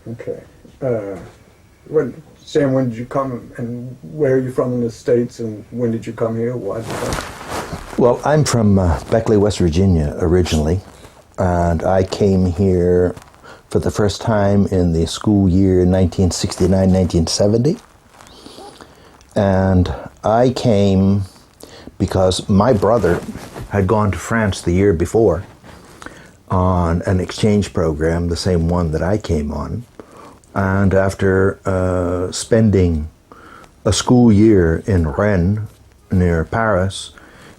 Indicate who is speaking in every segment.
Speaker 1: Okay. Sam, when did you come, and where are you from in the States, and when did you come here? Why did you come?
Speaker 2: Well, I'm from Beckley, West Virginia originally, and I came here for the first time in the school year 1969-1970. And I came because my brother had gone to France the year before on an exchange program, the same one that I came on. And after spending a school year in Rennes, near Paris,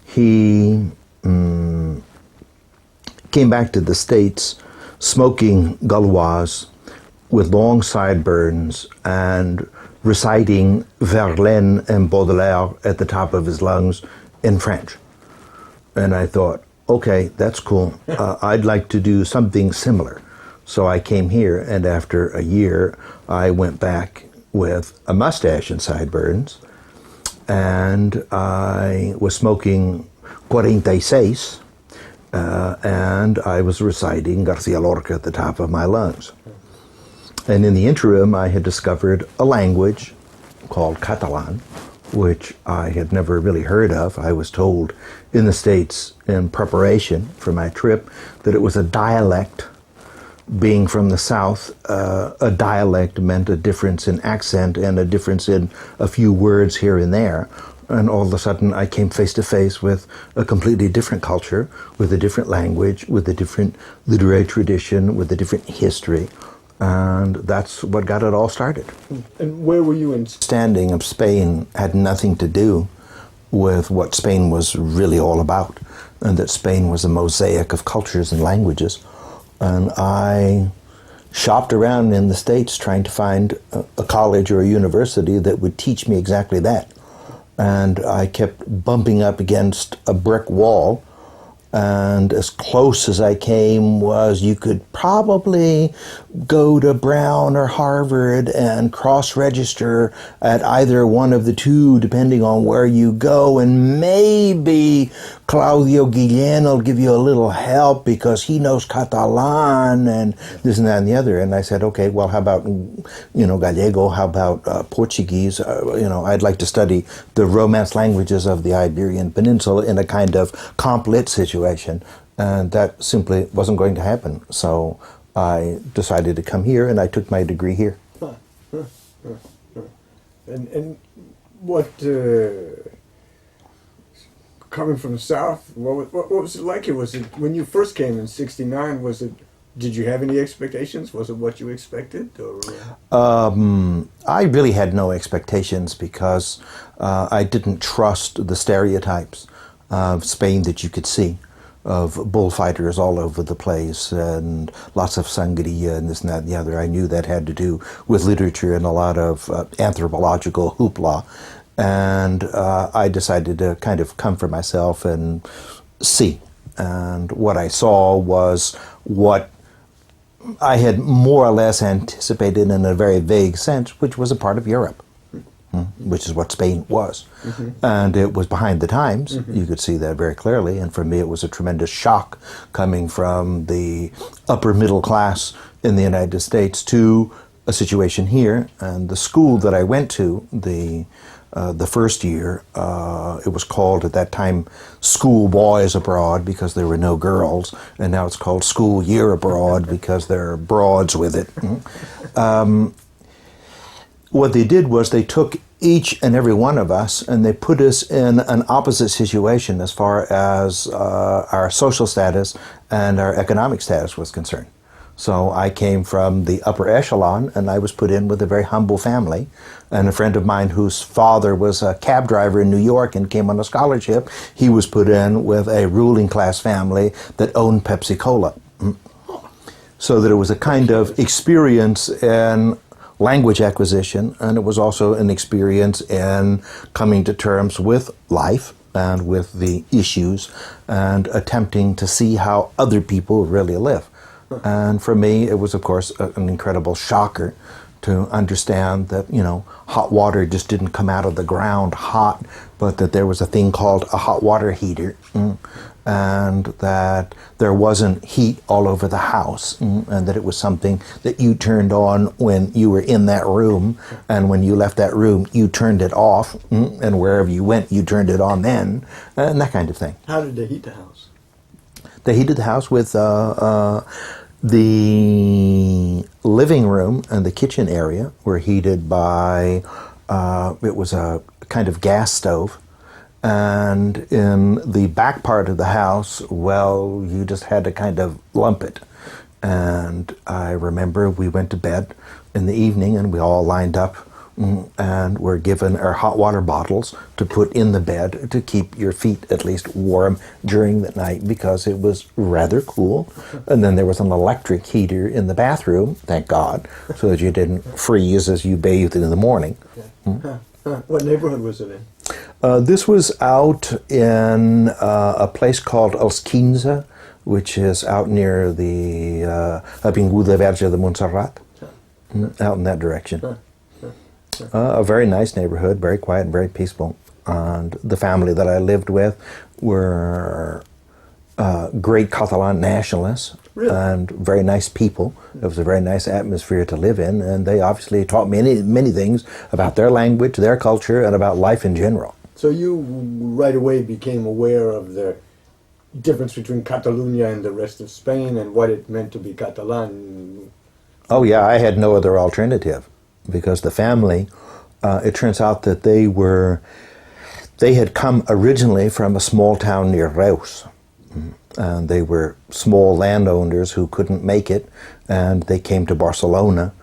Speaker 2: he came back to the States smoking Gauloise with long sideburns and reciting Verlaine and Baudelaire at the top of his lungs in French. And I thought, okay, that's cool. I'd like to do something similar. So I came here, and after a year, I went back with a mustache and sideburns, and I was smoking 46, and I was reciting Garcia Lorca at the top of my lungs. And in the interim, I had discovered a language called Catalan, which I had never really heard of. I was told in the States in preparation for my trip that it was a dialect. Being from the South, a dialect meant a difference in accent and a difference in a few words here and there. And all of a sudden, I came face to face with a completely different culture, with a different language, with a different literary tradition, with a different history. And that's what got it all started.
Speaker 1: And where were you in?
Speaker 2: Understanding of Spain had nothing to do with what Spain was really all about, and that Spain was a mosaic of cultures and languages. And I shopped around in the States trying to find a college or a university that would teach me exactly that. And I kept bumping up against a brick wall, and as close as I came was you could probably go to Brown or Harvard and cross-register at either one of the two, depending on where you go, and maybe Claudio Guillen will give you a little help because he knows Catalan and this and that and the other. And I said, okay, well, how about, Gallego? How about Portuguese? I'd like to study the Romance languages of the Iberian Peninsula in a kind of comp lit situation. And that simply wasn't going to happen. So I decided to come here, and I took my degree here.
Speaker 1: And what, coming from the South, what was it like? Was it, when you first came in '69, did you have any expectations? Was it what you expected? Or?
Speaker 2: I really had no expectations because I didn't trust the stereotypes of Spain that you could see, of bullfighters all over the place and lots of sangria and this and that and the other. I knew that had to do with literature and a lot of anthropological hoopla. And I decided to kind of come for myself and see. And what I saw was what I had more or less anticipated in a very vague sense, which was a part of Europe, which is what Spain was. Mm-hmm. And it was behind the times. Mm-hmm. You could see that very clearly. And for me, it was a tremendous shock coming from the upper middle class in the United States to a situation here. And the school that I went to, the first year, it was called at that time School Boys Abroad because there were no girls, and now it's called School Year Abroad because there are broads with it. What they did was they took each and every one of us and they put us in an opposite situation as far as our social status and our economic status was concerned. So I came from the upper echelon, and I was put in with a very humble family. And a friend of mine whose father was a cab driver in New York and came on a scholarship, he was put in with a ruling class family that owned Pepsi Cola. So that it was a kind of experience in language acquisition, and it was also an experience in coming to terms with life and with the issues and attempting to see how other people really live. And for me, it was, of course, an incredible shocker to understand that, hot water just didn't come out of the ground hot, but that there was a thing called a hot water heater. and that there wasn't heat all over the house, and that it was something that you turned on when you were in that room, and when you left that room, you turned it off, and wherever you went, you turned it on then, and that kind of thing.
Speaker 1: How did they heat the house?
Speaker 2: They heated the house with the living room and the kitchen area were heated by, it was a kind of gas stove. And in the back part of the house, well, you just had to kind of lump it. And I remember we went to bed in the evening and we all lined up and were given our hot water bottles to put in the bed to keep your feet at least warm during the night because it was rather cool. And then there was an electric heater in the bathroom, thank God, so that you didn't freeze as you bathed in the morning.
Speaker 1: What neighborhood was it in?
Speaker 2: This was out in a place called Els Quinze, which is out near the Avinguda de Verge de Montserrat, out in that direction. A very nice neighborhood, very quiet and very peaceful. And the family that I lived with were great Catalan nationalists.
Speaker 1: Really?
Speaker 2: And very nice people. It was a very nice atmosphere to live in, and they obviously taught me many things about their language, their culture, and about life in general.
Speaker 1: So you right away became aware of the difference between Catalonia and the rest of Spain and what it meant to be Catalan.
Speaker 2: Oh yeah, I had no other alternative because the family, it turns out that they had come originally from a small town near Reus. And they were small landowners who couldn't make it, and they came to Barcelona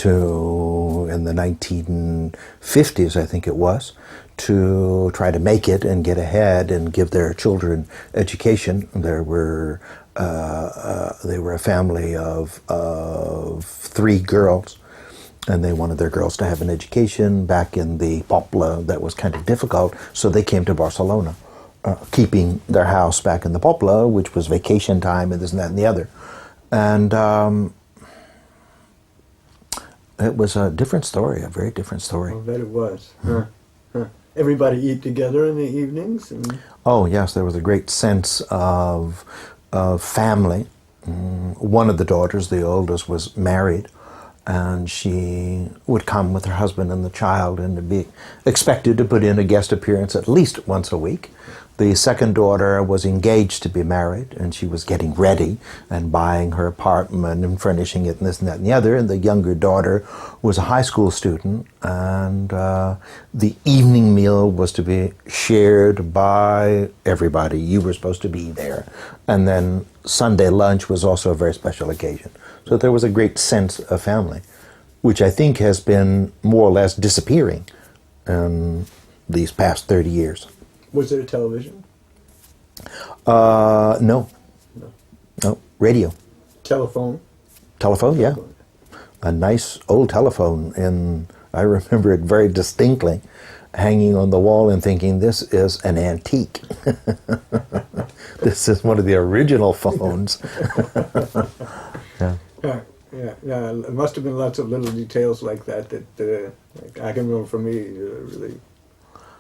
Speaker 2: in the 1950s, I think it was, to try to make it and get ahead and give their children education. They were a family of 3 girls, and they wanted their girls to have an education back in the Pobla that was kind of difficult, so they came to Barcelona. Keeping their house back in the Pobla, which was vacation time and this and that and the other. And it was a different story, a very different story.
Speaker 1: I bet it was. Everybody eat together in the evenings?
Speaker 2: Oh, yes, there was a great sense of family. One of the daughters, the oldest, was married, and she would come with her husband and the child and to be expected to put in a guest appearance at least once a week. The second daughter was engaged to be married, and she was getting ready and buying her apartment and furnishing it and this and that and the other. And the younger daughter was a high school student, and the evening meal was to be shared by everybody. You were supposed to be there. And then Sunday lunch was also a very special occasion. So there was a great sense of family, which I think has been more or less disappearing in these past 30 years.
Speaker 1: Was there a television?
Speaker 2: No. No. Radio.
Speaker 1: Telephone?
Speaker 2: Telephone, yeah. A nice old telephone, and I remember it very distinctly, hanging on the wall and thinking, this is an antique. This is one of the original phones. Yeah.
Speaker 1: Yeah. It must have been lots of little details like that I can remember for me really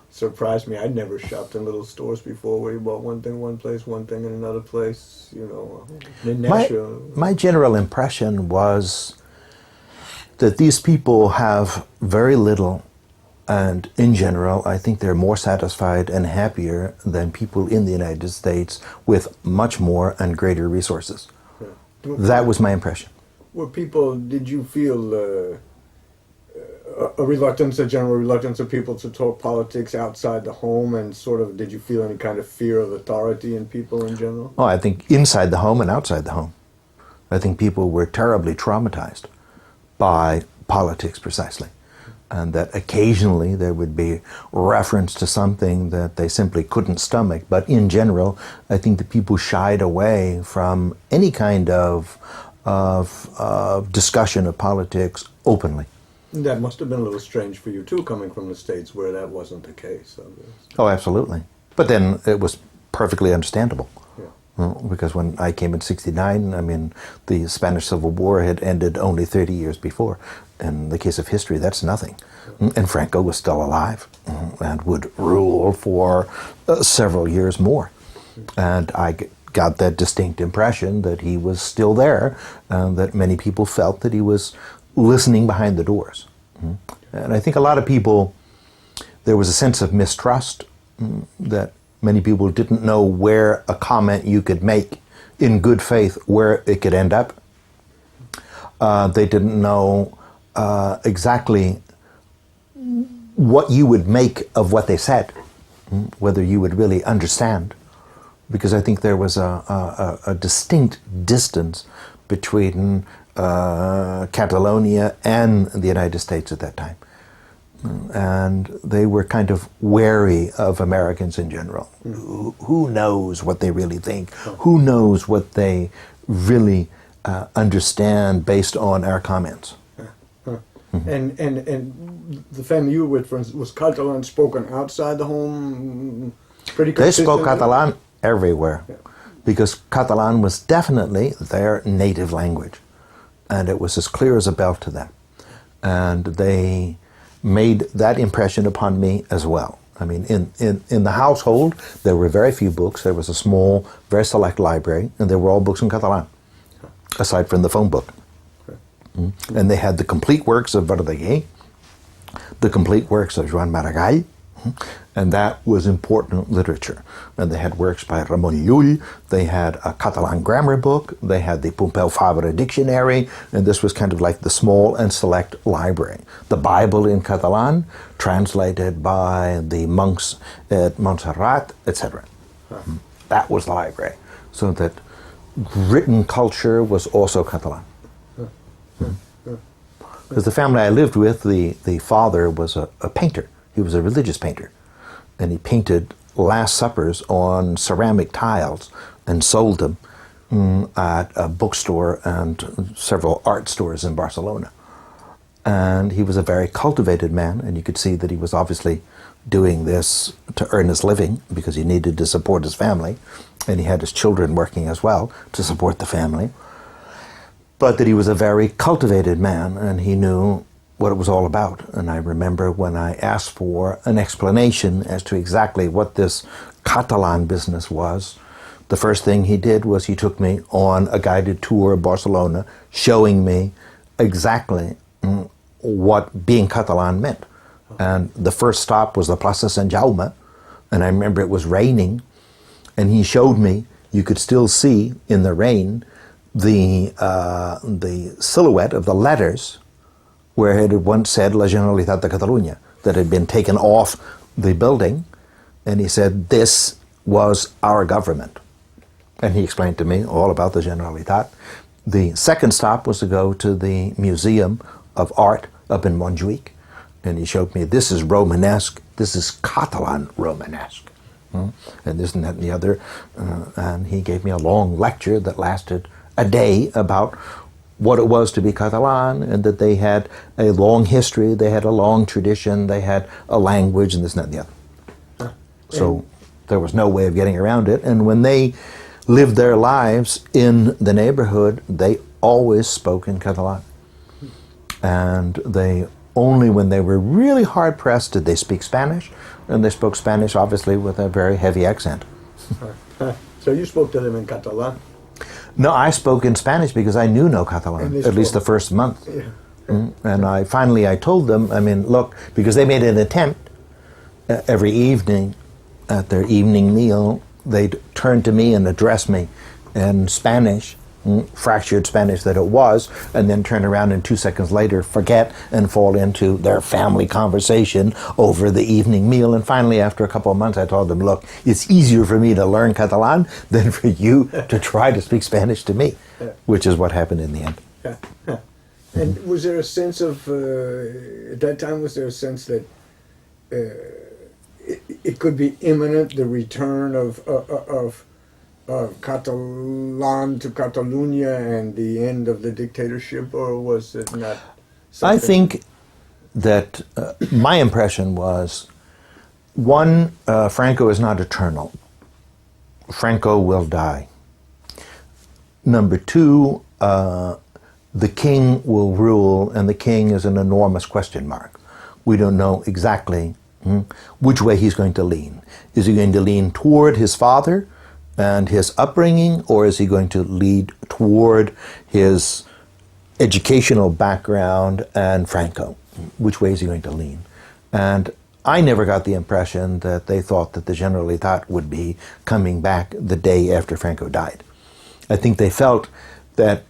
Speaker 1: surprised me. I'd never shopped in little stores before where you bought one thing one place, one thing in another place, in Nashville.
Speaker 2: My general impression was that these people have very little, and in general, I think they're more satisfied and happier than people in the United States with much more and greater resources. Yeah. That was my impression.
Speaker 1: Did you feel a general reluctance of people to talk politics outside the home, and did you feel any kind of fear of authority in people in general?
Speaker 2: Oh, I think inside the home and outside the home. I think people were terribly traumatized by politics precisely, and that occasionally there would be reference to something that they simply couldn't stomach. But in general, I think the people shied away from any kind of discussion of politics openly.
Speaker 1: That must have been a little strange for you too, coming from the States where that wasn't the case.
Speaker 2: Oh, absolutely. But then it was perfectly understandable. Yeah. Because when I came in '69, the Spanish Civil War had ended only 30 years before. In the case of history, that's nothing. Yeah. And Franco was still alive and would rule for several years more. And got that distinct impression that he was still there, and that many people felt that he was listening behind the doors. And I think a lot of people, there was a sense of mistrust, that many people didn't know where a comment you could make in good faith, where it could end up. They didn't know exactly what you would make of what they said, whether you would really understand. Because I think there was a distinct distance between Catalonia and the United States at that time. And they were kind of wary of Americans in general. Who knows what they really think? Who knows what they really understand based on our comments?
Speaker 1: And the family you were with, for instance, was Catalan spoken outside the home pretty
Speaker 2: They
Speaker 1: consistently?
Speaker 2: spoke Catalan everywhere,
Speaker 1: Yeah.
Speaker 2: because Catalan was definitely their native language, and it was as clear as a bell to them. And they made that impression upon me as well. I mean, in the household, there were very few books. There was a small, very select library, and they were all books in Catalan, aside from the phone book. And they had the complete works of Verdaguer, the complete works of Joan Maragall, and that was important literature. And they had works by Ramon Llull, they had a Catalan grammar book, they had the Pompeu Fabra dictionary, and this was kind of like the small and select library. The Bible in Catalan, translated by the monks at Montserrat, etc. That was the library. So that written culture was also Catalan. Because the family I lived with, the father was a painter. He was a religious painter. And he painted Last Suppers on ceramic tiles and sold them at a bookstore and several art stores in Barcelona. And he was a very cultivated man, and you could see that he was obviously doing this to earn his living because he needed to support his family, and he had his children working as well to support the family. But that he was a very cultivated man, and he knew what it was all about. And I remember when I asked for an explanation as to exactly what this Catalan business was, the first thing he did was he took me on a guided tour of Barcelona, showing me exactly what being Catalan meant. And the first stop was the Plaça Sant Jaume, and I remember it was raining, and he showed me, you could still see in the rain the silhouette of the letters where it had once said La Generalitat de Catalunya, that had been taken off the building, and he said this was our government. And he explained to me all about the Generalitat. The second stop was to go to the Museum of Art up in Montjuic, and he showed me this is Romanesque, this is Catalan Romanesque, and this and that and the other, and he gave me a long lecture that lasted a day about what it was to be Catalan, and that they had a long history, they had a long tradition, they had a language, and this and that and the other. So there was no way of getting around it. And when they lived their lives in the neighborhood, they always spoke in Catalan. And they only when they were really hard pressed did they speak Spanish, and they spoke Spanish obviously with a very heavy accent.
Speaker 1: So you spoke to them in Catalan?
Speaker 2: No, I spoke in Spanish because I knew no Catalan, at least the first month.
Speaker 1: Yeah.
Speaker 2: And I told them, I mean, look, because they made an attempt every evening at their evening meal, they'd turn to me and address me in Spanish, fractured Spanish that it was, and then turn around and 2 seconds later forget and fall into their family conversation over the evening meal. And finally, after a couple of months, I told them, look, it's easier for me to learn Catalan than for you to try to speak Spanish to me, which is what happened in the end.
Speaker 1: Yeah. And was there a sense of, at that time, was there a sense that it could be imminent, the return of Catalan to Catalonia and the end of the dictatorship, or was it not something?
Speaker 2: I think that my impression was, one, Franco is not eternal. Franco will die. Number two, the king will rule, and the king is an enormous question mark. We don't know exactly which way he's going to lean. Is he going to lean toward his father and his upbringing, or is he going to lead toward his educational background and Franco? Which way is he going to lean? And I never got the impression that they thought that the General État would be coming back the day after Franco died. I think they felt that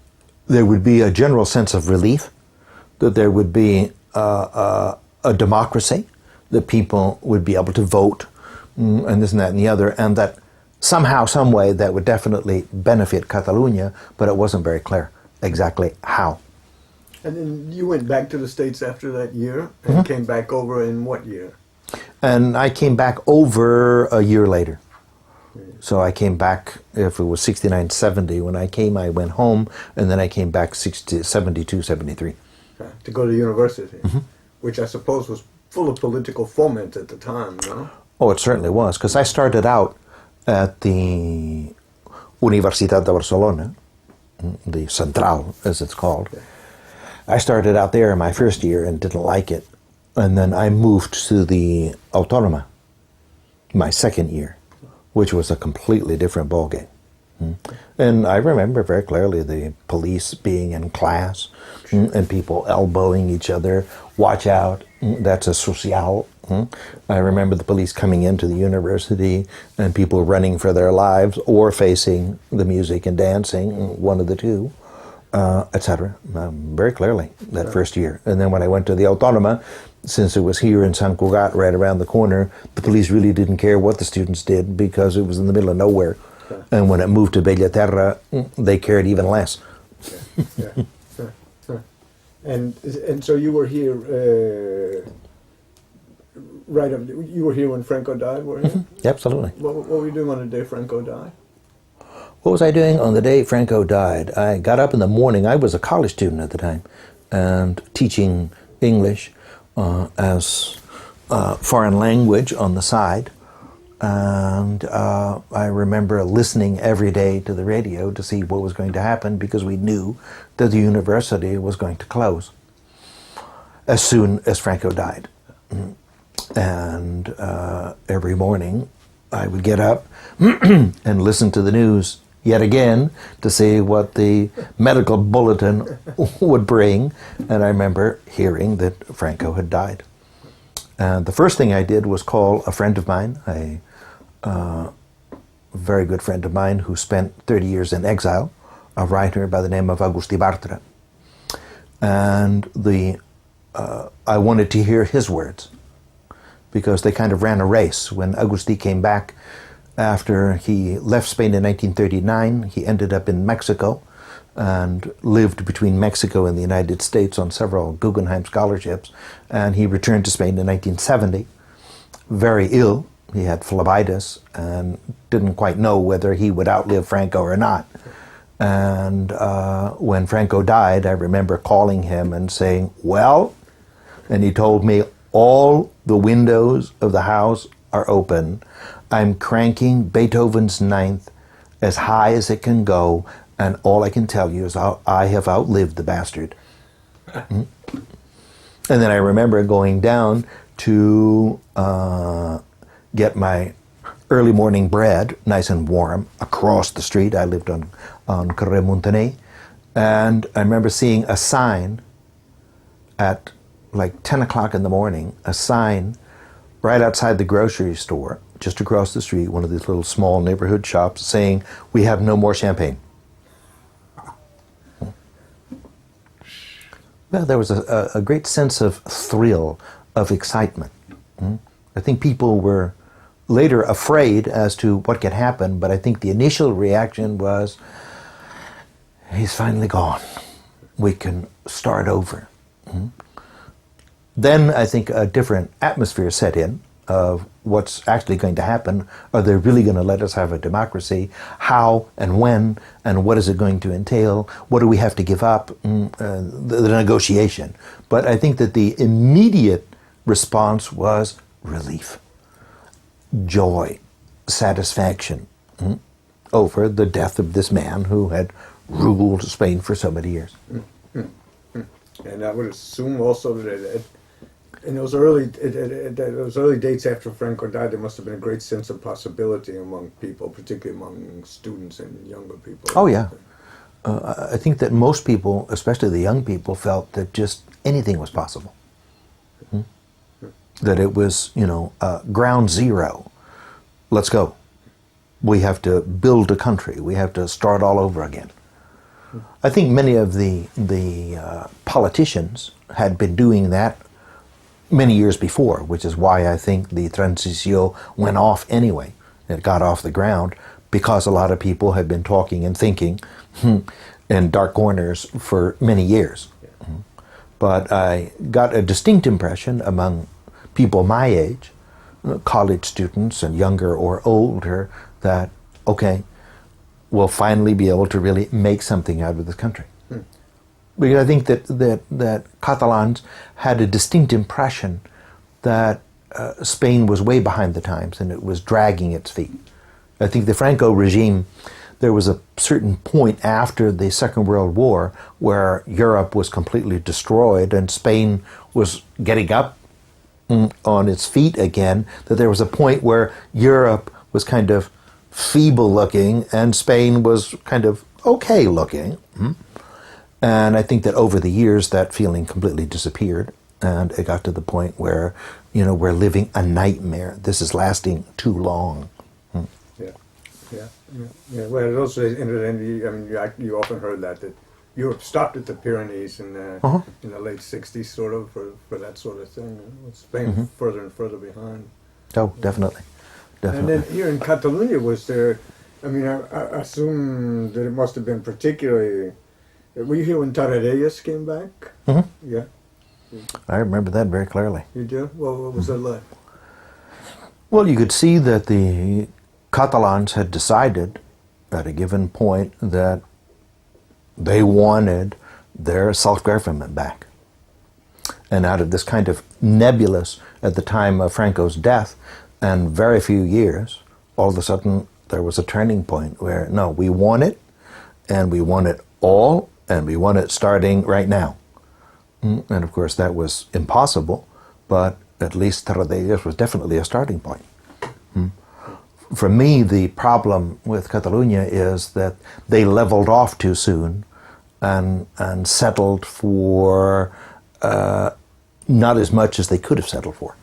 Speaker 2: there would be a general sense of relief, that there would be a democracy, that people would be able to vote, and this and that and the other, and that somehow, some way, that would definitely benefit Catalonia, but it wasn't very clear exactly how.
Speaker 1: And then you went back to the States after that year, and came back over in what year?
Speaker 2: And I came back over a year later. So I came back, if it was 69, 70, when I came, I went home, and then I came back 72, 73.
Speaker 1: To go to university, which I suppose was full of political foment at the time, no?
Speaker 2: Oh, it certainly was, because I started out at the Universitat de Barcelona, the Central, as it's called. I started out there in my first year and didn't like it. And then I moved to the Autónoma my second year, which was a completely different ballgame. And I remember very clearly the police being in class and people elbowing each other. Watch out, that's a social. I remember the police coming into the university and people running for their lives or facing the music and dancing, one of the two, etc. Very clearly that first year. And then when I went to the Autónoma, since it was here in Sant Cugat, right around the corner, the police really didn't care what the students did because it was in the middle of nowhere. And when it moved to Bellaterra, they cared even less.
Speaker 1: And so you were here right up. You were here when Franco died, were you?
Speaker 2: Absolutely.
Speaker 1: What were you doing on the day Franco died?
Speaker 2: What was I doing on the day Franco died? I got up in the morning. I was a college student at the time and teaching English as foreign language on the side. And I remember listening every day to the radio to see what was going to happen because we knew that the university was going to close as soon as Franco died. And every morning I would get up and listen to the news yet again to see what the medical bulletin would bring. And I remember hearing that Franco had died. And the first thing I did was call a friend of mine, a very good friend of mine who spent 30 years in exile, a writer by the name of Agustí Bartra. And I wanted to hear his words because they kind of ran a race. When Agustí came back after he left Spain in 1939, he ended up in Mexico and lived between Mexico and the United States on several Guggenheim scholarships. And he returned to Spain in 1970, very ill. He had phlebitis and didn't quite know whether he would outlive Franco or not. And when Franco died, I remember calling him and saying, well, and he told me, all the windows of the house are open. I'm cranking Beethoven's Ninth as high as it can go, and all I can tell you is I have outlived the bastard. And then I remember going down to get my early morning bread, nice and warm, across the street. I lived on Carré Montaner. And I remember seeing a sign at like 10 o'clock in the morning, a sign right outside the grocery store, just across the street, one of these little small neighborhood shops, saying, we have no more champagne. Well, there was a great sense of thrill, of excitement. I think people were later afraid as to what could happen, but I think the initial reaction was, he's finally gone. We can start over. Then I think a different atmosphere set in of what's actually going to happen. Are they really going to let us have a democracy? How and when, and what is it going to entail? What do we have to give up? The negotiation. But I think that the immediate response was relief, joy, satisfaction over the death of this man who had ruled Spain for so many years.
Speaker 1: And I would assume also that in those those early dates after Franco died, there must have been a great sense of possibility among people, particularly among students and younger people.
Speaker 2: Oh yeah. I think that most people, especially the young people, felt that just anything was possible. That it was, ground zero. Let's go. We have to build a country. We have to start all over again. I think many of the politicians had been doing that many years before, which is why I think the transition went off anyway. It got off the ground because a lot of people had been talking and thinking in dark corners for many years. But I got a distinct impression among people my age, college students and younger or older, that, okay, we'll finally be able to really make something out of this country. Because I think that Catalans had a distinct impression that Spain was way behind the times and it was dragging its feet. I think the Franco regime, there was a certain point after the Second World War where Europe was completely destroyed and Spain was getting up on its feet again, that there was a point where Europe was kind of feeble looking and Spain was kind of okay looking. And I think that over the years that feeling completely disappeared and it got to the point where, we're living a nightmare. This is lasting too long.
Speaker 1: Yeah. Well, it also ended in, you often heard that Europe stopped at the Pyrenees in the late 60s, sort of, for that sort of thing. With Spain further and further behind.
Speaker 2: Oh, definitely.
Speaker 1: And then here in Catalonia, was there, I assume that it must have been particularly, were you here when Tarradellas came back? Yeah.
Speaker 2: I remember that very clearly.
Speaker 1: You do? Well, what was that like?
Speaker 2: Well, you could see that the Catalans had decided at a given point that they wanted their self-government back. And out of this kind of nebulous, at the time of Franco's death, and very few years, all of a sudden there was a turning point where, no, we want it, and we want it all, and we want it starting right now. And of course that was impossible, but at least Tarradellas was definitely a starting point. For me, the problem with Catalonia is that they leveled off too soon and settled for not as much as they could have settled for.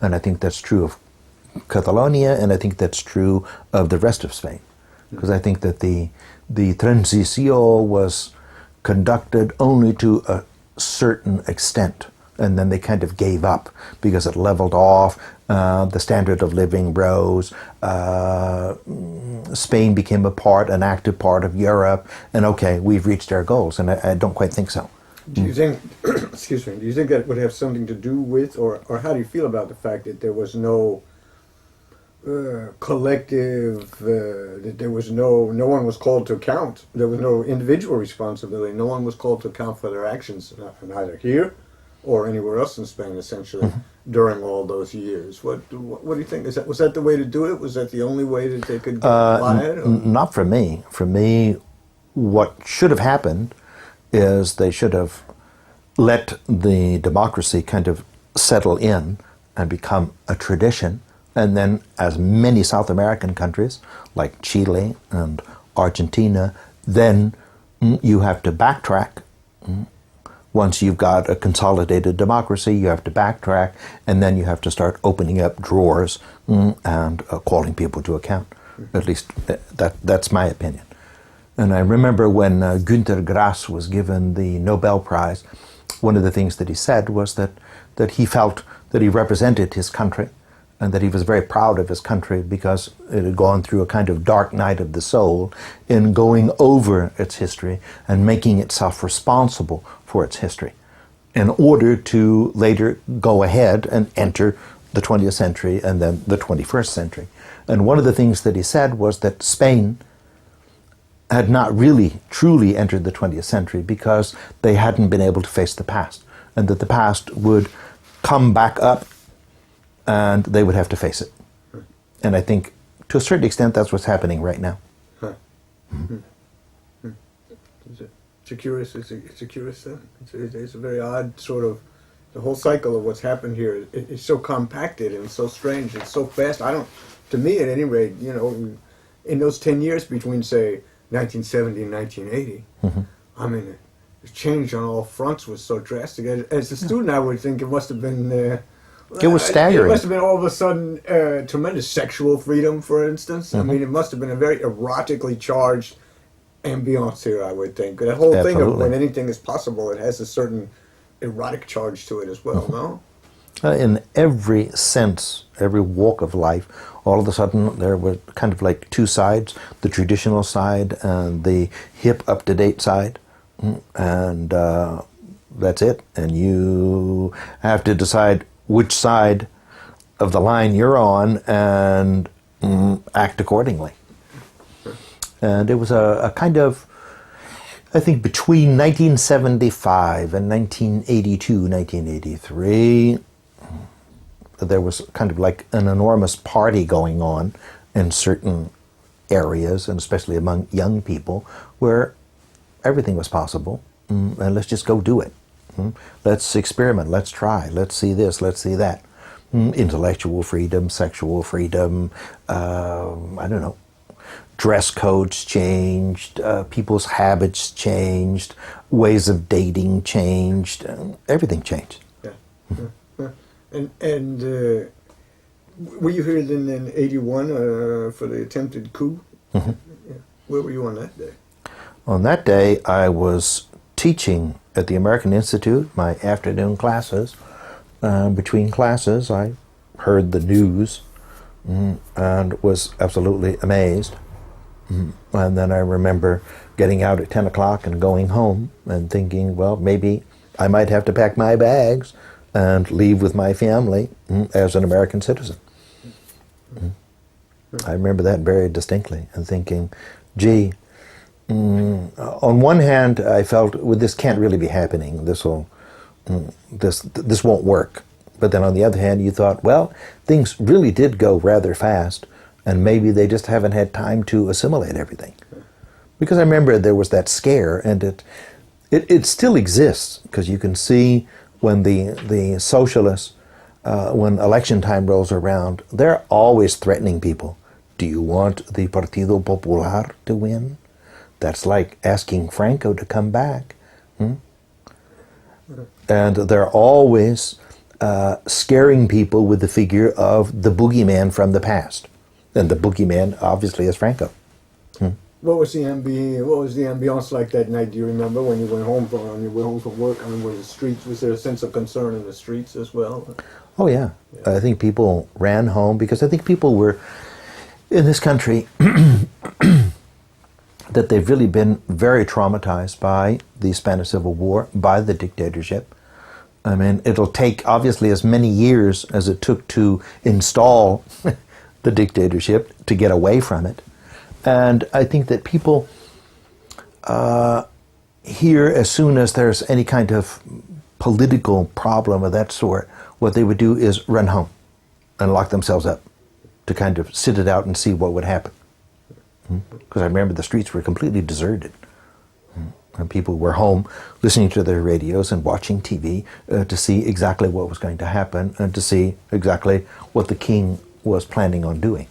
Speaker 2: And I think that's true of Catalonia, and I think that's true of the rest of Spain. Because I think that the transición was conducted only to a certain extent, and then they kind of gave up because it leveled off, the standard of living rose, Spain became an active part of Europe, and okay, we've reached our goals, and I don't quite think so.
Speaker 1: Do you think, excuse me, do you think that would have something to do with, or how do you feel about the fact that there was no collective, that there was no one was called to account, there was no individual responsibility, no one was called to account for their actions, neither here or anywhere else in Spain, essentially, during all those years? What do you think? Was that the way to do it? Was that the only way that they could get by it?
Speaker 2: Not for me. For me, what should have happened is they should have let the democracy kind of settle in and become a tradition. And then, as many South American countries, like Chile and Argentina, then you have to backtrack. Once you've got a consolidated democracy, you have to backtrack, and then you have to start opening up drawers and calling people to account. At least that's my opinion. And I remember when Günter Grass was given the Nobel Prize, one of the things that he said was that he felt that he represented his country, and that he was very proud of his country because it had gone through a kind of dark night of the soul in going over its history and making itself responsible for its history in order to later go ahead and enter the 20th century and then the 21st century. And one of the things that he said was that Spain had not really truly entered the 20th century because they hadn't been able to face the past, and that the past would come back up and they would have to face it. And I think, to a certain extent, that's what's happening right now.
Speaker 1: It's a curious thing. It's a very odd sort of the whole cycle of what's happened here is so compacted and so strange and so fast. To me at any rate, in those 10 years between, say, 1970 and 1980, I mean, the change on all fronts was so drastic. As a student, I would think it must have been...
Speaker 2: it was staggering.
Speaker 1: It must have been all of a sudden tremendous sexual freedom, for instance. I mean, it must have been a very erotically charged ambiance here, I would think. That whole thing of when anything is possible, it has a certain erotic charge to it as well, no?
Speaker 2: In every sense, every walk of life, all of a sudden there were kind of like two sides, the traditional side and the hip, up-to-date side. And that's it. And you have to decide which side of the line you're on and act accordingly. And it was a kind of, I think between 1975 and 1982, 1983, there was kind of like an enormous party going on in certain areas, and especially among young people, where everything was possible, and let's just go do it. Let's experiment, let's try, let's see this, let's see that. Intellectual freedom, sexual freedom, I don't know. Dress codes changed, people's habits changed, ways of dating changed, everything changed.
Speaker 1: Yeah. And were you here then in 81 for the attempted coup? Yeah. Where were you on that day?
Speaker 2: On that day, I was teaching at the American Institute, my afternoon classes. Between classes, I heard the news and was absolutely amazed. And then I remember getting out at 10 o'clock and going home and thinking, well, maybe I might have to pack my bags and leave with my family as an American citizen. I remember that very distinctly and thinking, gee, on one hand, I felt, well, this can't really be happening. This won't work. But then on the other hand, you thought, well, things really did go rather fast, and maybe they just haven't had time to assimilate everything. Because I remember there was that scare, and it still exists, because you can see when the socialists, when election time rolls around, they're always threatening people. Do you want the Partido Popular to win? That's like asking Franco to come back. And they're always scaring people with the figure of the boogeyman from the past. And the boogeyman, obviously, is Franco.
Speaker 1: What was the ambiance like that night? Do you remember when you went home from work? I mean, was there a sense of concern in the streets as well?
Speaker 2: Oh yeah. I think people ran home because I think people were in this country that they've really been very traumatized by the Spanish Civil War, by the dictatorship. I mean, it'll take obviously as many years as it took to install the dictatorship to get away from it. And I think that people here, as soon as there's any kind of political problem of that sort, what they would do is run home and lock themselves up to kind of sit it out and see what would happen. Because I remember the streets were completely deserted. And people were home listening to their radios and watching TV to see exactly what was going to happen and to see exactly what the king was planning on doing.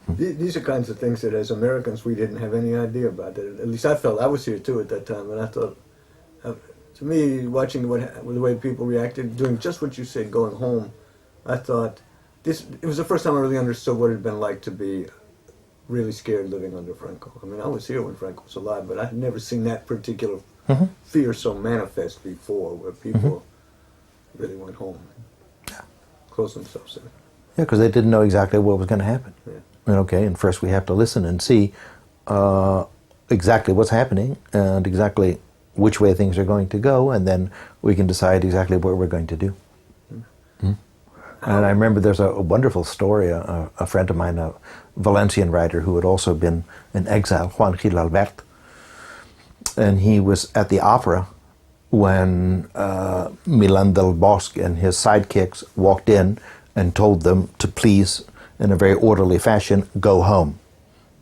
Speaker 1: These are kinds of things that as Americans we didn't have any idea about. At least I felt. I was here too at that time, and I thought, to me, watching the way people reacted, doing just what you said, going home, I thought, it was the first time I really understood what it had been like to be really scared living under Franco. I mean, I was here when Franco was alive, but I'd never seen that particular fear so manifest before, where people really went home and closed themselves in.
Speaker 2: Yeah, because they didn't know exactly what was going to happen.
Speaker 1: Yeah.
Speaker 2: And first we have to listen and see exactly what's happening and exactly which way things are going to go, and then we can decide exactly what we're going to do. And I remember there's a wonderful story, a friend of mine, a Valencian writer who had also been in exile, Juan Gil Albert, and he was at the opera when Milan del Bosque and his sidekicks walked in and told them to please, in a very orderly fashion, go home.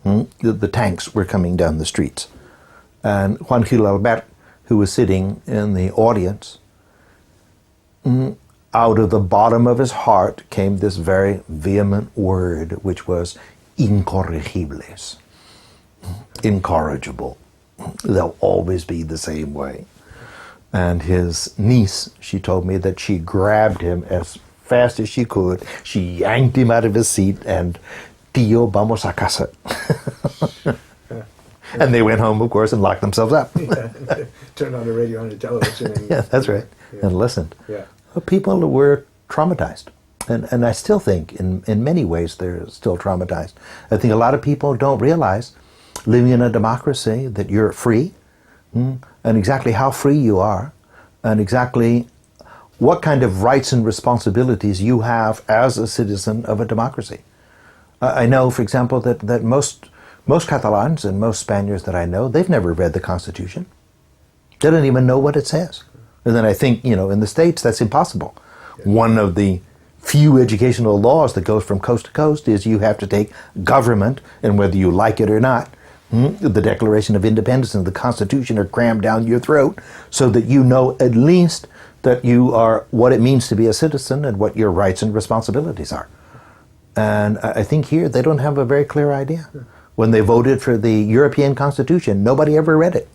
Speaker 2: The tanks were coming down the streets. And Juan Gil Albert, who was sitting in the audience, out of the bottom of his heart came this very vehement word, which was incorregibles, incorrigible. They'll always be the same way. And his niece, she told me that she grabbed him as fast as she could. She yanked him out of his seat and, Tío, vamos a casa. And they went home, of course, and locked themselves up.
Speaker 1: Turned on the radio and the television. And,
Speaker 2: yeah, that's right. Yeah. And listened.
Speaker 1: Yeah.
Speaker 2: People were traumatized. And I still think, in many ways, they're still traumatized. I think a lot of people don't realize, living in a democracy, that you're free, and exactly how free you are, and exactly what kind of rights and responsibilities you have as a citizen of a democracy. I know, for example, that most Catalans and most Spaniards that I know, they've never read the Constitution. They don't even know what it says. And then I think, in the States, that's impossible. Yeah. One of the few educational laws that goes from coast to coast is you have to take government, and whether you like it or not, the Declaration of Independence and the Constitution are crammed down your throat so that you know at least that you are what it means to be a citizen and what your rights and responsibilities are. And I think here they don't have a very clear idea. When they voted for the European Constitution, nobody ever read it.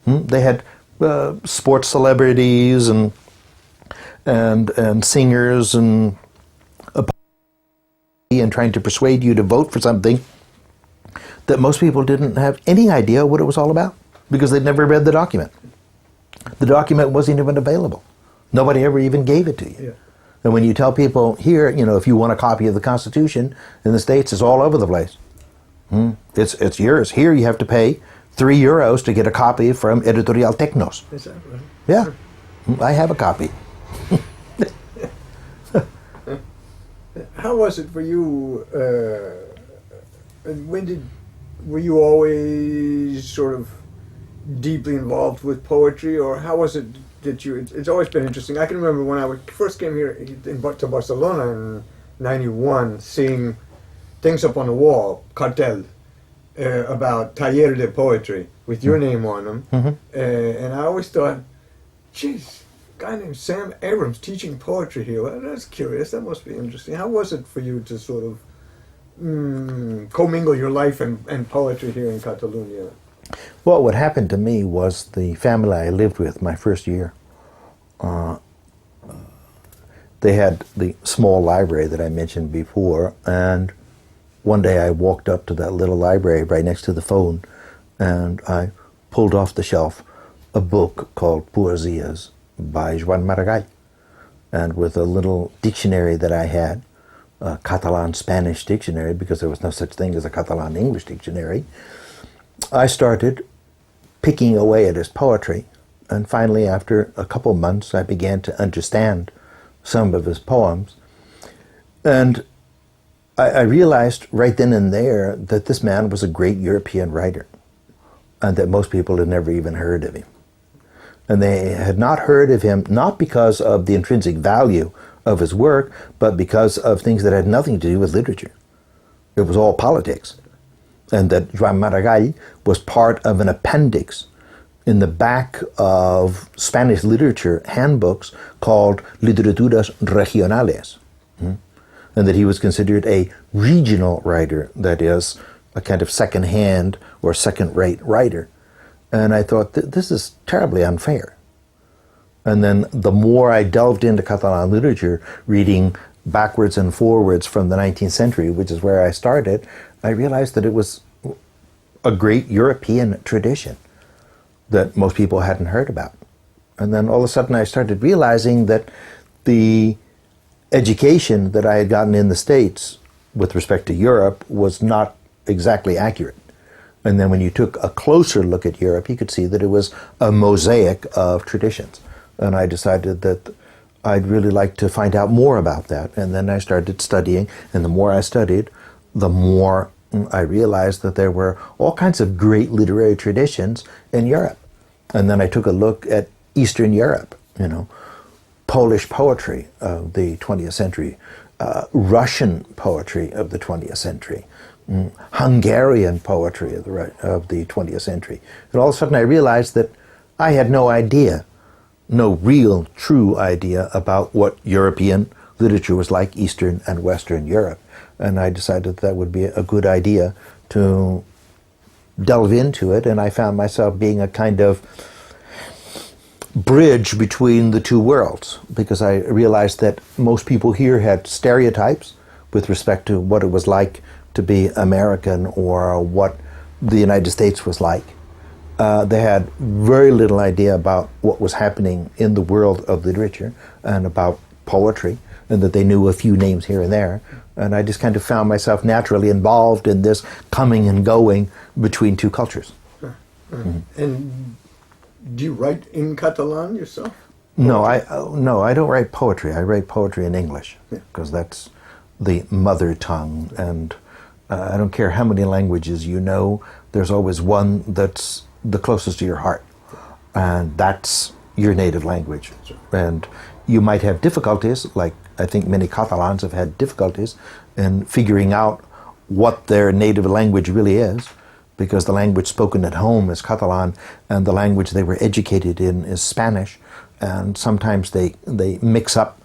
Speaker 2: They had sports celebrities and singers and trying to persuade you to vote for something that most people didn't have any idea what it was all about because they'd never read the document. The document wasn't even available. Nobody ever even gave it to you. Yeah. And when you tell people here, if you want a copy of the Constitution in the States, it's all over the place. It's yours. Here you have to pay €3 to get a copy from Editorial Tecnos.
Speaker 1: Is that right?
Speaker 2: Yeah. I have a copy.
Speaker 1: How was it for you? Were you always sort of deeply involved with poetry, or how was it that you? It's always been interesting. I can remember when I first came here to Barcelona in '91, seeing things up on the wall, cartel, about taller de poetry with your name on them, and I always thought, geez, a guy named Sam Abrams teaching poetry here. Well, that's curious. That must be interesting. How was it for you to sort of commingle your life and poetry here in Catalonia?
Speaker 2: Well, what happened to me was the family I lived with my first year. They had the small library that I mentioned before, and one day I walked up to that little library right next to the phone, and I pulled off the shelf a book called Poesias by Joan Maragall. And with a little dictionary that I had, a Catalan-Spanish dictionary, because there was no such thing as a Catalan-English dictionary, I started picking away at his poetry, and finally, after a couple months, I began to understand some of his poems. And I realized right then and there that this man was a great European writer, and that most people had never even heard of him. And they had not heard of him, not because of the intrinsic value of his work, but because of things that had nothing to do with literature. It was all politics. And that Joan Maragall was part of an appendix in the back of Spanish literature handbooks called Literaturas Regionales. And that he was considered a regional writer, that is, a kind of second-hand or second-rate writer. And I thought, this is terribly unfair. And then the more I delved into Catalan literature, reading backwards and forwards from the 19th century, which is where I started, I realized that it was a great European tradition that most people hadn't heard about. And then all of a sudden I started realizing that the education that I had gotten in the States with respect to Europe was not exactly accurate. And then when you took a closer look at Europe, you could see that it was a mosaic of traditions. And I decided that I'd really like to find out more about that. And then I started studying, and the more I studied, the more I realized that there were all kinds of great literary traditions in Europe. And then I took a look at Eastern Europe, Polish poetry of the 20th century, Russian poetry of the 20th century, Hungarian poetry of the 20th century. And all of a sudden I realized that I had no idea no real true idea about what European literature was like, Eastern and Western Europe. And I decided that would be a good idea to delve into it, and I found myself being a kind of bridge between the two worlds, because I realized that most people here had stereotypes with respect to what it was like to be American or what the United States was like. They had very little idea about what was happening in the world of literature and about poetry, and that they knew a few names here and there. And I just kind of found myself naturally involved in this coming and going between two cultures.
Speaker 1: And do you write in Catalan yourself?
Speaker 2: No, I don't write poetry. I write poetry in English, because that's the mother tongue. And I don't care how many languages you know, there's always one that's the closest to your heart. And that's your native language. And you might have difficulties, like I think many Catalans have had difficulties in figuring out what their native language really is, because the language spoken at home is Catalan and the language they were educated in is Spanish, and sometimes they mix up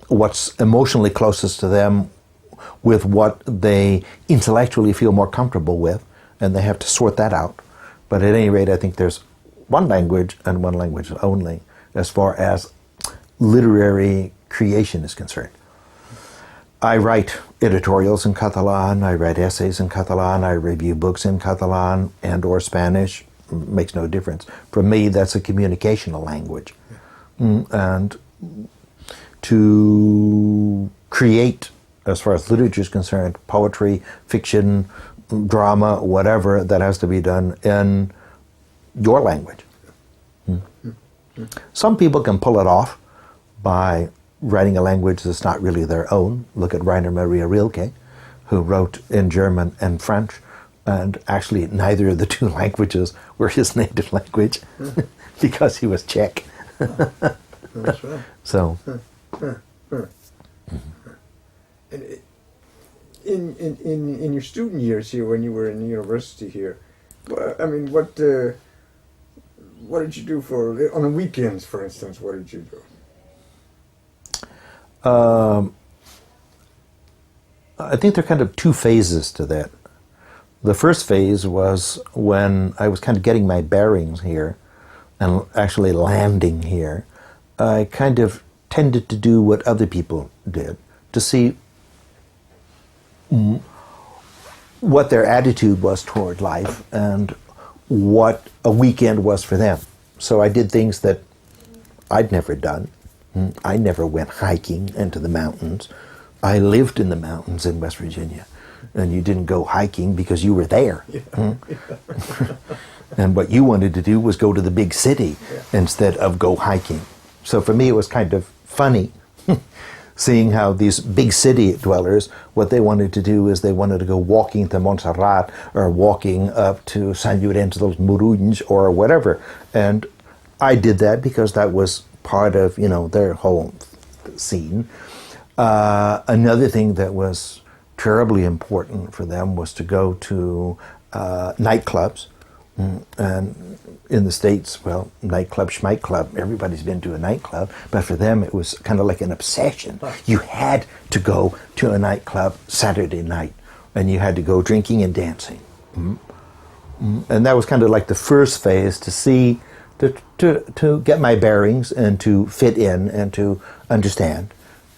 Speaker 2: what's emotionally closest to them with what they intellectually feel more comfortable with, and they have to sort that out. But at any rate, I think there's one language and one language only as far as literary creation is concerned. I write editorials in Catalan, I write essays in Catalan, I review books in Catalan and or Spanish. Makes no difference. For me, that's a communicational language. And to create, as far as literature is concerned, poetry, fiction, drama, whatever, that has to be done in your language. Some people can pull it off by writing a language that's not really their own. Look at Rainer Maria Rilke, who wrote in German and French, and actually neither of the two languages were his native language because he was Czech.
Speaker 1: That's right.
Speaker 2: So,
Speaker 1: in your student years here, when you were in university here, I mean, what did you do on the weekends, for instance? What did you do?
Speaker 2: I think there are kind of two phases to that. The first phase was when I was kind of getting my bearings here and actually landing here. I kind of tended to do what other people did, to see what their attitude was toward life and what a weekend was for them. So I did things that I'd never done. I never went hiking into the mountains. I lived in the mountains in West Virginia. And you didn't go hiking because you were there. And what you wanted to do was go to the big city instead of go hiking. So for me it was kind of funny seeing how these big city dwellers, what they wanted to do is they wanted to go walking to Montserrat or walking up to San Llorenç dels Morunys or whatever. And I did that because that was part of, their whole scene. Another thing that was terribly important for them was to go to nightclubs. And in the States, well, nightclub, schmight club, everybody's been to a nightclub, but for them it was kind of like an obsession. You had to go to a nightclub Saturday night, and you had to go drinking and dancing. And that was kind of like the first phase to see, to get my bearings and to fit in and to understand.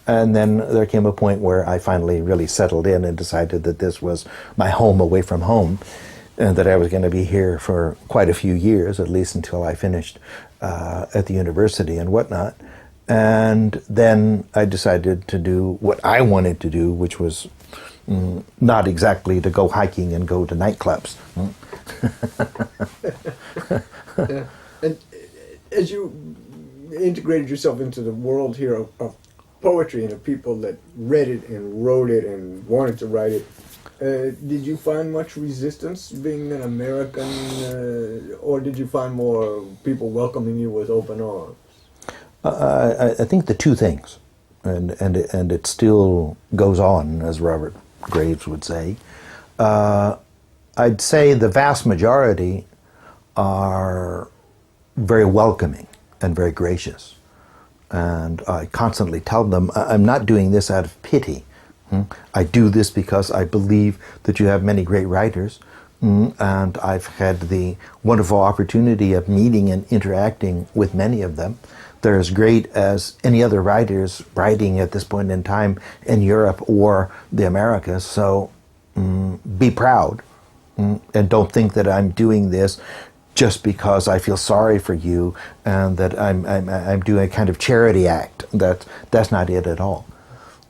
Speaker 2: And then there came a point where I finally really settled in and decided that this was my home away from home, and that I was going to be here for quite a few years, at least until I finished at the university and whatnot. And then I decided to do what I wanted to do, which was not exactly to go hiking and go to nightclubs.
Speaker 1: Yeah. And as you integrated yourself into the world here of poetry and the people that read it and wrote it and wanted to write it, did you find much resistance being an American, or did you find more people welcoming you with open arms?
Speaker 2: I think the two things, and it still goes on, as Robert Graves would say. I'd say the vast majority are very welcoming. and very gracious. And I constantly tell them, I'm not doing this out of pity. I do this because I believe that you have many great writers, and I've had the wonderful opportunity of meeting and interacting with many of them. They're as great as any other writers writing at this point in time in Europe or the Americas, so be proud, and don't think that I'm doing this just because I feel sorry for you and that I'm doing a kind of charity act. That's not it at all.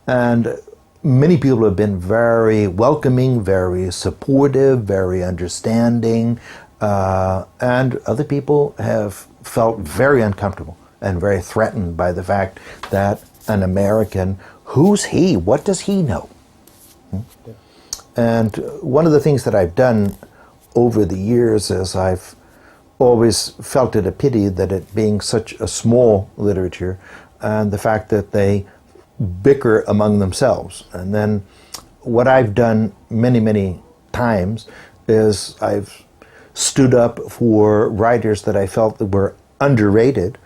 Speaker 2: And many people have been very welcoming, very supportive, very understanding, and other people have felt very uncomfortable and very threatened by the fact that an American, who's he? What does he know? And one of the things that I've done over the years is I've always felt it a pity that it being such a small literature and the fact that they bicker among themselves. And then what I've done many, many times is I've stood up for writers that I felt that were underrated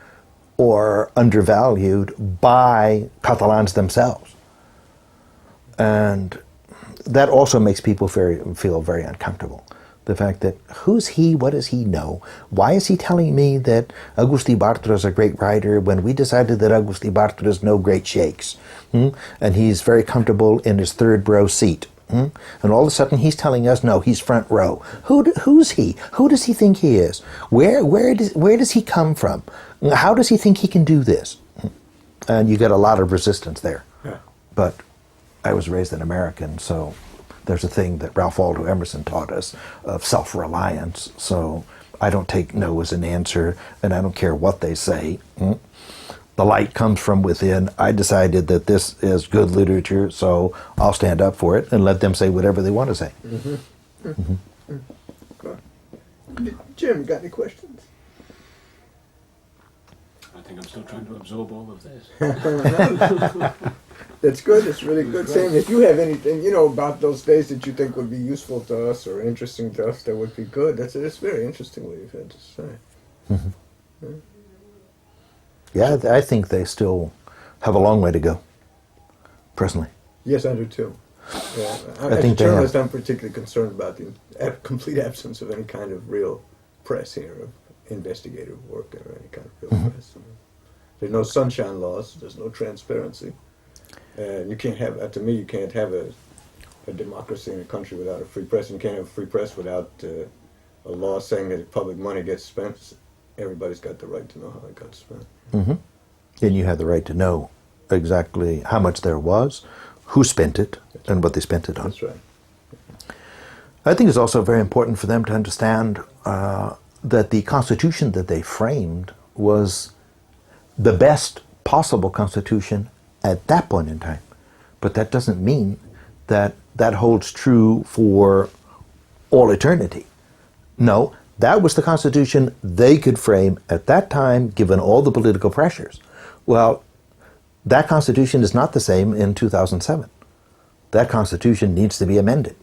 Speaker 2: or undervalued by Catalans themselves. And that also makes people feel very uncomfortable. The fact that, who's he? What does he know? Why is he telling me that Agustí Bartra is a great writer when we decided that Agustí Bartra is no great shakes? And he's very comfortable in his third row seat. And all of a sudden he's telling us, no, he's front row. Who's he? Who does he think he is? Where does he come from? How does he think he can do this? And you get a lot of resistance there. Yeah. But I was raised an American, so there's a thing that Ralph Waldo Emerson taught us of self-reliance. So I don't take no as an answer, and I don't care what they say. The light comes from within. I decided that this is good literature, so I'll stand up for it and let them say whatever they want to say.
Speaker 1: Jim, got any questions?
Speaker 3: I think I'm still trying to absorb all of this.
Speaker 1: That's good. It's really good. Sam, if you have anything, about those days that you think would be useful to us or interesting to us, that would be good. It's very interesting what you've had to say.
Speaker 2: Yeah, I think they still have a long way to go, personally.
Speaker 1: Yes, I do too. Yeah.
Speaker 2: I
Speaker 1: As
Speaker 2: think
Speaker 1: a journalist, I'm particularly concerned about the complete absence of any kind of real press here, of investigative work or any kind of real press. There's no sunshine laws. There's no transparency. And you can't have, to me, you can't have a democracy in a country without a free press. And you can't have a free press without a law saying that if public money gets spent, everybody's got the right to know how it got spent.
Speaker 2: And you have the right to know exactly how much there was, who spent it, and what they spent it on.
Speaker 1: That's right.
Speaker 2: I think it's also very important for them to understand that the Constitution that they framed was the best possible Constitution at that point in time. But that doesn't mean that that holds true for all eternity. No, that was the Constitution they could frame at that time, given all the political pressures. Well, that Constitution is not the same in 2007. That Constitution needs to be amended.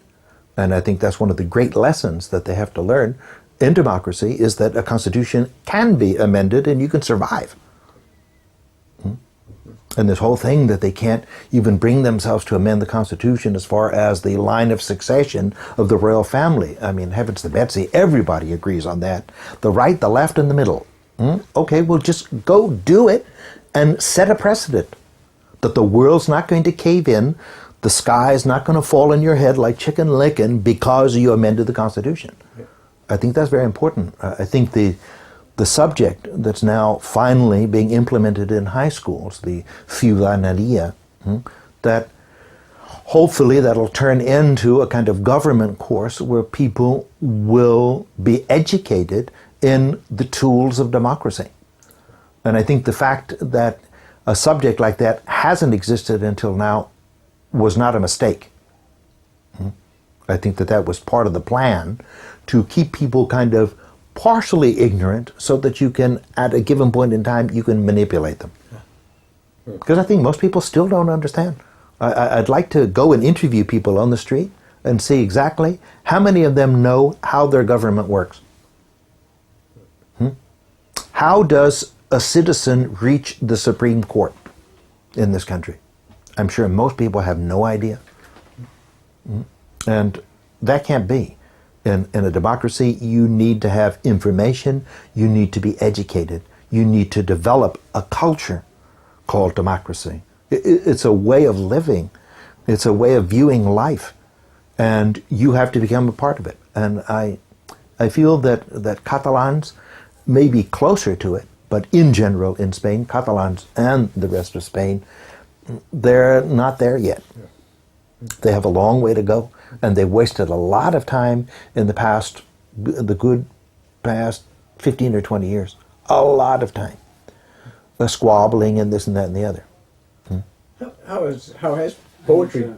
Speaker 2: And I think that's one of the great lessons that they have to learn in democracy, is that a Constitution can be amended and you can survive. And this whole thing that they can't even bring themselves to amend the Constitution as far as the line of succession of the royal family. I mean, heavens to Betsy, everybody agrees on that. The right, the left, and the middle. Okay, well, just go do it and set a precedent that the world's not going to cave in, the sky's not going to fall on your head like chicken licking because you amended the Constitution. Yeah. I think that's very important. I think the subject that's now finally being implemented in high schools, the ciudadanía, that hopefully that'll turn into a kind of government course where people will be educated in the tools of democracy. And I think the fact that a subject like that hasn't existed until now was not a mistake. I think that was part of the plan, to keep people kind of partially ignorant so that you can, at a given point in time, you can manipulate them. Because I think most people still don't understand. I'd like to go and interview people on the street and see exactly how many of them know how their government works. How does a citizen reach the Supreme Court in this country? I'm sure most people have no idea. And that can't be. In a democracy, you need to have information, you need to be educated, you need to develop a culture called democracy. It's a way of living, it's a way of viewing life, and you have to become a part of it. And I feel that Catalans may be closer to it, but in general in Spain, Catalans and the rest of Spain, they're not there yet. They have a long way to go, and they've wasted a lot of time in the past 15 or 20 years. A lot of time. Squabbling and this and that and the other.
Speaker 1: How has poetry